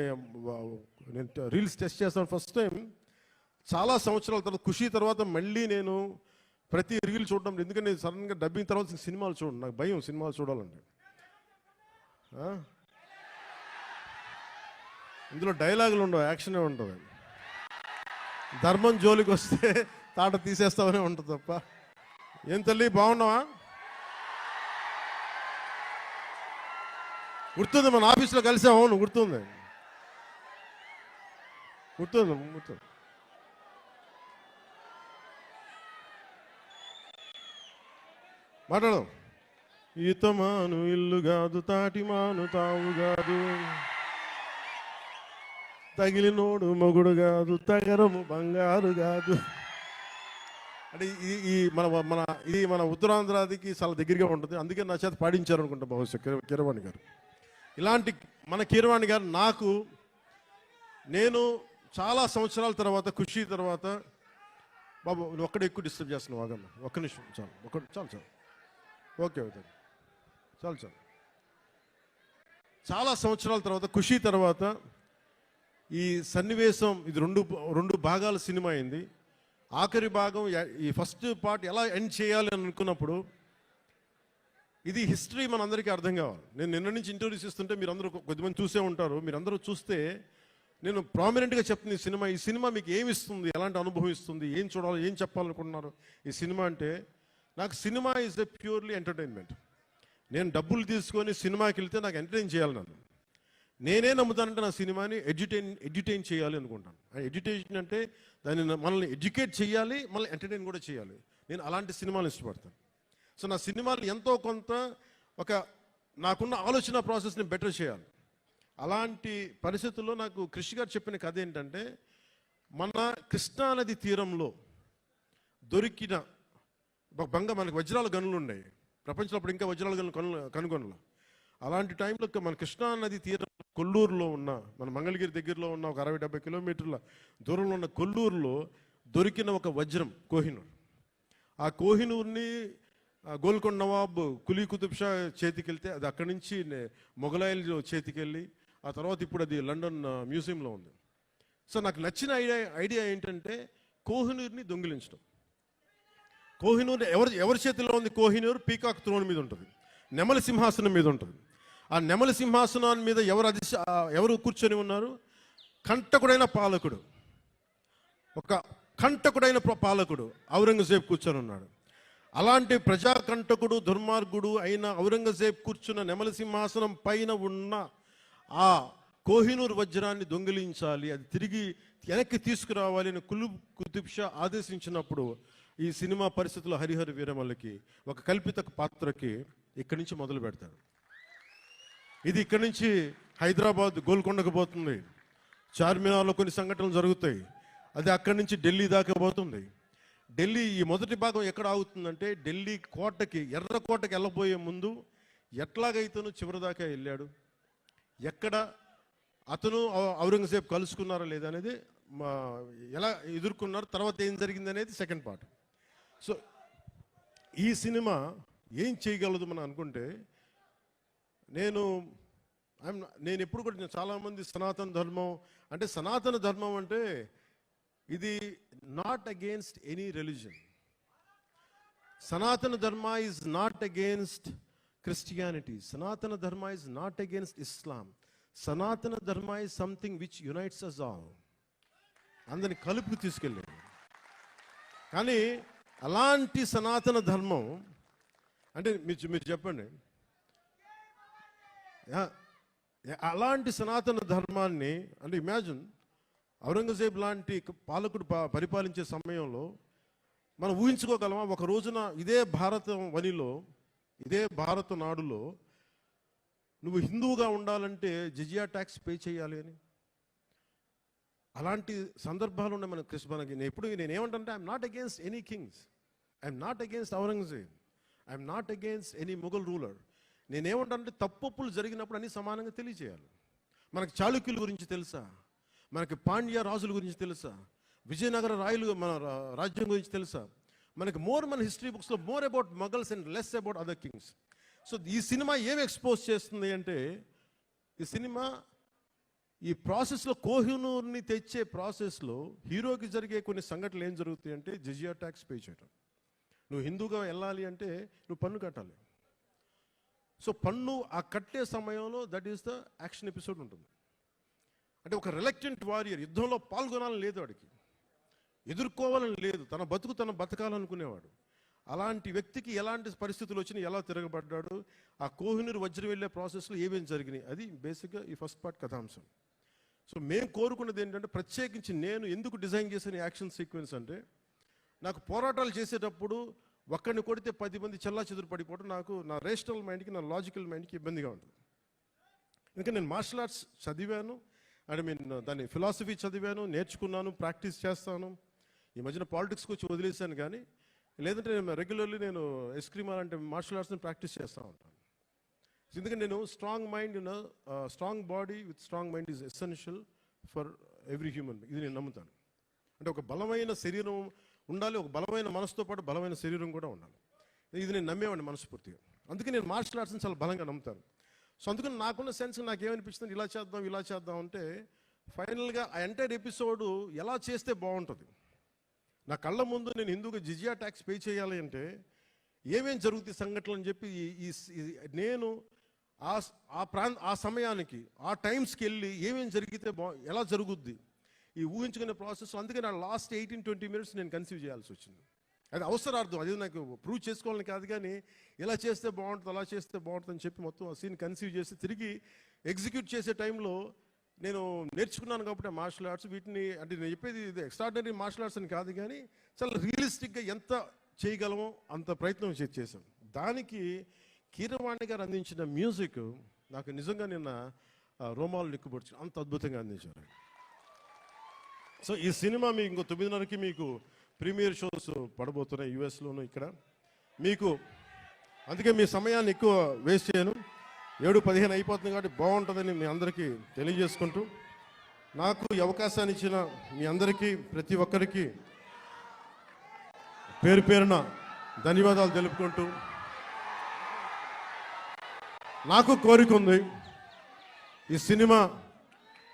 నేను రీల్స్ టెస్ట్ చేస్తాను ఫస్ట్ టైం చాలా సంవత్సరాల తర్వాత. ఖుషి తర్వాత మళ్ళీ నేను ప్రతి రీల్ చూడడం, ఎందుకంటే నేను సడన్గా డబ్బింగ్ తర్వాత సినిమాలు చూడండి, నాకు భయం సినిమాలు చూడాలంటే. ఇందులో డైలాగులు ఉండవు, యాక్షనే ఉంటుంది. ధర్మం జోలికి వస్తే తాట తీసేస్తామనే ఉంటుంది తప్ప. ఏం తల్లి బాగున్నావా? గుర్తుంది, మన ఆఫీస్లో కలిసాం. అవును గుర్తుంది. మాట్లాడదాం. ఈతమాను ఇల్లు కాదు, తాటిమాను తావు కాదు, తగిలినోడు మొగుడు కాదు, తగరము బంగారు కాదు. అంటే ఇది మన ఉత్తరాంధ్రాదికి చాలా దగ్గరగా ఉంటుంది. అందుకే నా చేత పాడించారు అనుకుంటా బహుశా కీరవాణి గారు. ఇలాంటి మన కీరవాణి గారు నేను చాలా సంవత్సరాల తర్వాత, ఖుషి తర్వాత, బాబు నువ్వు ఒక్కడే ఎక్కువ డిస్టర్బ్ చేస్తున్నావు, ఆగమ్మ ఒక్క నిమిషం చాలు, చాలు ఓకే ఓకే చాలు చాలు. చాలా సంవత్సరాల తర్వాత, ఖుషి తర్వాత ఈ సన్నివేశం, ఇది రెండు భాగాల సినిమా అయింది. ఆఖరి భాగం, ఈ ఫస్ట్ పార్ట్ ఎలా ఎండ్ చేయాలి అని అనుకున్నప్పుడు, ఇది హిస్టరీ మనందరికీ అర్థం కావాలి. నేను నిన్న నుంచి ఇంటర్వ్యూస్ ఇస్తుంటే మీరందరూ కొద్దిమంది చూసే ఉంటారు. మీరందరూ చూస్తే నేను ప్రామినెంట్గా చెప్తుంది, ఈ సినిమా మీకు ఏమి ఇస్తుంది, ఎలాంటి అనుభవం ఇస్తుంది, ఏం చూడాలి, ఏం చెప్పాలనుకుంటున్నారు ఈ సినిమా అంటే. నాకు cinema is a purely entertainment. నేను డబ్బులు తీసుకొని సినిమాకి వెళ్తే నాకు ఎంటర్టైన్ చేయాలి. నేనే నమ్ముతానంటే నా సినిమాని ఎడ్యుటైన్ చేయాలి అనుకుంటాను. ఎడ్యుటేషన్ అంటే దాన్ని మనల్ని ఎడ్యుకేట్ చేయాలి, మళ్ళీ ఎంటర్టైన్ కూడా చేయాలి. నేను అలాంటి సినిమాలు ఇష్టపడతాను. సో నా సినిమాలు ఎంతో కొంత నాకున్న ఆలోచన ప్రాసెస్ని బెటర్ చేయాలి. అలాంటి పరిస్థితుల్లో నాకు కృషి గారు చెప్పిన కథ ఏంటంటే, మన కృష్ణానది తీరంలో దొరికిన మనకి వజ్రాల గనులు ఉన్నాయి ప్రపంచంలో. అప్పుడు ఇంకా వజ్రాల గనులు కనుగొనలు. అలాంటి టైంలో మన కృష్ణానది తీరం కొల్లూరులో ఉన్న, మన మంగళగిరి దగ్గరలో ఉన్న ఒక 60-70 కిలోమీటర్ల దూరంలో ఉన్న కొల్లూరులో దొరికిన ఒక వజ్రం కోహినూర్. ఆ కోహినూర్ని గోల్కొండ నవాబ్ కులీ కుతుబ్ షా చేతికి వెళ్తే అది అక్కడి నుంచి మొఘలాయిల చేతికి వెళ్ళి ఆ తర్వాత ఇప్పుడు అది లండన్ మ్యూజియంలో ఉంది. సో నాకు నచ్చిన ఐడియా ఏంటంటే కోహినూర్ని దొంగిలించడం. కోహినూర్ ఎవరి చేతిలో ఉంది? కోహినూర్ పీకాక్ త్రోన్ మీద ఉంటుంది, నెమలి సింహాసనం మీద ఉంటుంది. ఆ నెమలి సింహాసనాన్ని మీద ఎవరు కూర్చొని ఉన్నారు? కంటకుడైన పాలకుడు, ఒక కంటకుడైన పాలకుడు ఔరంగజేబ్ కూర్చొని ఉన్నాడు. అలాంటి ప్రజాకంటకుడు, దుర్మార్గుడు అయిన ఔరంగజేబ్ కూర్చున్న నెమలి సింహాసనం పైన ఉన్న ఆ కోహినూర్ వజ్రాన్ని దొంగిలించాలి, అది తిరిగి వెనక్కి తీసుకురావాలి అని కులీ కుతుబ్ షా ఆదేశించినప్పుడు ఈ సినిమా పరిస్థితుల్లో హరిహర వీరమల్లకి ఒక కల్పిత పాత్రకి ఇక్కడి నుంచి మొదలు పెడతాడు. ఇది ఇక్కడి నుంచి హైదరాబాద్ గోల్కొండకు పోతుంది, చార్మినార్లో కొన్ని సంఘటనలు జరుగుతాయి, అది అక్కడి నుంచి ఢిల్లీ దాకా పోతుంది. ఢిల్లీ ఈ మొదటి భాగం ఎక్కడ ఆగుతుందంటే, ఢిల్లీ కోటకి, ఎర్రకోటకి వెళ్ళబోయే ముందు ఎట్లాగైతేనూ చివరి దాకా వెళ్ళాడు, ఎక్కడ అతను ఔరంగజేబ్ కలుసుకున్నారా లేదా అనేది, ఎలా ఎదుర్కొన్నారు, తర్వాత ఏం జరిగింది అనేది సెకండ్ పార్ట్. సో ఈ సినిమా ఏం చేయగలదు మనం అనుకుంటే, నేను ఎప్పుడు కూడా, చాలామంది సనాతన ధర్మం అంటే ఇది నాట్ అగేన్స్ట్ ఎనీ రిలీజన్. సనాతన Dharma is not against Christianity. సనాతన Dharma is not against Islam. Sanatana Dharma is something which unites us all. అందరిని కలుపుకు తీసుకెళ్ళేది. కానీ అలాంటి సనాతన ధర్మం అంటే మీరు చెప్పండి, అలాంటి సనాతన ధర్మాన్ని అంటే ఇమాజిన్, ఔరంగజేబ్ లాంటి పాలకుడు పరిపాలించే సమయంలో మనం ఊహించుకోగలమా? ఒక రోజున ఇదే భారత వనిలో, ఇదే భారత నాడులో నువ్వు హిందువుగా ఉండాలంటే జిజియా ట్యాక్స్ పే చేయాలి అని. అలాంటి సందర్భాలు ఉన్నాయి మనకి. నేనేమంటే I'm not against any kings, I'm not against Aurangzeb, I'm not against any Mughal ruler. నేనేమంటే తప్పులు జరిగినప్పుడు అన్ని సమానంగా తెలియజేయాలి. మనకి చాళుక్యుల గురించి తెలుసా? మనకి పాండ్య రాజుల గురించి తెలుసా? విజయనగర మన రాజ్యం గురించి తెలుసా? మనకి మన హిస్టరీ బుక్స్లో more about Mughals and less about other Kings. So ఈ సినిమా ఏం ఎక్స్పోజ్ చేస్తుంది అంటే, ఈ సినిమా ఈ ప్రాసెస్లో, కోహినూర్ని తెచ్చే ప్రాసెస్లో హీరోకి జరిగే కొన్ని సంఘటనలు ఏం జరుగుతాయి అంటే, జిజియా ట్యాక్స్ పే చేయడం. నువ్వు హిందూగా వెళ్ళాలి అంటే నువ్వు పన్ను కట్టాలి. సో పన్ను ఆ కట్టే సమయంలో that is the action episode ఉంటుంది. అంటే ఒక రిలక్టెంట్ వారియర్, యుద్ధంలో పాల్గొనాలని లేదు వాడికి, ఎదుర్కోవాలని లేదు, తన బతకాలనుకునేవాడు. అలాంటి వ్యక్తికి ఎలాంటి పరిస్థితులు వచ్చినా ఎలా తిరగబడ్డాడు, ఆ కోహినూర్ వజ్రం వెళ్ళే ప్రాసెస్లో ఏమేమి జరిగినాయి, అది బేసిక్గా ఈ ఫస్ట్ పార్ట్ కథాంశం. సో మేము కోరుకున్నది ఏంటంటే, ప్రత్యేకించి నేను ఎందుకు డిజైన్ చేసిన యాక్షన్ సీక్వెన్స్ అంటే, నాకు పోరాటాలు చేసేటప్పుడు ఒక్కడిని కొడితే 10 మంది చెల్లా చెదురు పడిపోవడం నాకు, నా రేషనల్ మైండ్కి, నా లాజికల్ మైండ్కి ఇబ్బందిగా ఉంటుంది. ఎందుకంటే నేను మార్షల్ ఆర్ట్స్ చదివాను, దాన్ని ఫిలాసఫీ చదివాను, నేర్చుకున్నాను, ప్రాక్టీస్ చేస్తాను. ఈ మధ్యన పాలిటిక్స్కి వచ్చి వదిలేసాను. కానీ లేదంటే రెగ్యులర్లీ నేను ఎస్క్రీమ్ అంటే మార్షల్ ఆర్ట్స్ని ప్రాక్టీస్ చేస్తూ ఉంటాను. ఎందుకంటే నేను strong mind, strong body with strong mind is essential for every human. ఇది నేను నమ్ముతాను. అంటే ఒక బలమైన శరీరం ఉండాలి, ఒక బలమైన మనసుతో పాటు బలమైన శరీరం కూడా ఉండాలి. ఇది నేను నమ్మేవాడిని మనస్ఫూర్తిగా. అందుకే నేను మార్షల్ ఆర్ట్స్ని చాలా బలంగా నమ్ముతాను. సో అందుకని నాకున్న సెన్స్ నాకేమనిపిస్తుంది, ఇలా చేద్దాం అంటే ఫైనల్గా ఆ ఎంటైర్ ఎపిసోడ్ ఎలా చేస్తే బాగుంటుంది. నా కళ్ళ ముందు నేను హిందూగా జిజియా ట్యాక్స్ పే చేయాలి అంటే ఏమేం జరుగుతాయి సంఘటనలు అని చెప్పి నేను ఆ సమయానికి ఆ టైమ్స్కి వెళ్ళి ఏమేం జరిగితే ఎలా జరుగుద్ది ఈ ఊహించుకునే ప్రాసెస్. అందుకే నా లాస్ట్ 18-20 minutes నేను కన్సీవ్ చేయాల్సి వచ్చింది. అది అవసరార్థం, అది నాకు ప్రూవ్ చేసుకోవాలని కాదు, కానీ ఇలా చేస్తే బాగుంటుంది అలా చేస్తే బాగుంటుంది అని చెప్పి మొత్తం ఆ సీన్ కన్సీవ్ చేసి తిరిగి ఎగ్జిక్యూట్ చేసే టైంలో నేను నేర్చుకున్నాను కాబట్టి మార్షల్ ఆర్ట్స్. వీటిని అంటే నేను చెప్పేది ఇది ఎక్స్ట్రాడినరీ మార్షల్ ఆర్ట్స్ అని కాదు, కానీ చాలా రియలిస్టిక్గా ఎంత చేయగలమో అంత ప్రయత్నం చేశాం. దానికి కీరవాణి గారు అందించిన మ్యూజిక్ నాకు నిజంగా నిన్న రోమాలు నిక్కుబొచ్చు, అంత అద్భుతంగా అందించారు. సో ఈ సినిమా మీకు ఇంకో 9:30కి మీకు ప్రీమియర్ షోస్ పడబోతున్నాయి యూఎస్లోను ఇక్కడ మీకు. అందుకే మీ సమయాన్ని ఎక్కువ వేస్ట్ చేయను. 7:15 అయిపోతుంది కాబట్టి బాగుంటుందని మీ అందరికీ తెలియజేసుకుంటూ, నాకు ఈ అవకాశాన్ని ఇచ్చిన మీ అందరికీ ప్రతి ఒక్కరికి పేరు పేరున ధన్యవాదాలు తెలుపుకుంటూ, నాకు కోరిక ఉంది ఈ సినిమా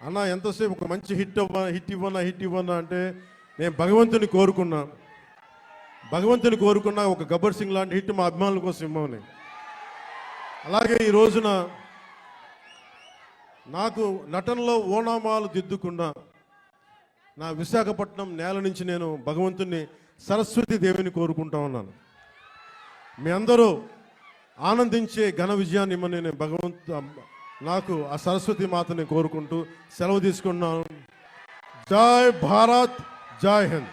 అన్న ఎంతసేపు ఒక మంచి హిట్ ఇవ్వనా అంటే నేను భగవంతుని కోరుకున్నా ఒక గబ్బర్ సింగ్ లాంటి హిట్ మా అభిమానుల కోసం ఇవ్వమని. అలాగే ఈ రోజున నాకు నటనలో ఓనామాలు దిద్దుకున్న నా విశాఖపట్నం నేల నుంచి నేను భగవంతుని సరస్వతి దేవిని కోరుకుంటా ఉన్నాను. మీ అందరూ ఆనందించే ఘన విజయాన్ని ఇమ్మని నేను నాకు ఆ సరస్వతి మాతని కోరుకుంటూ సెలవు తీసుకున్నాను. జై భారత్, జై హింద్.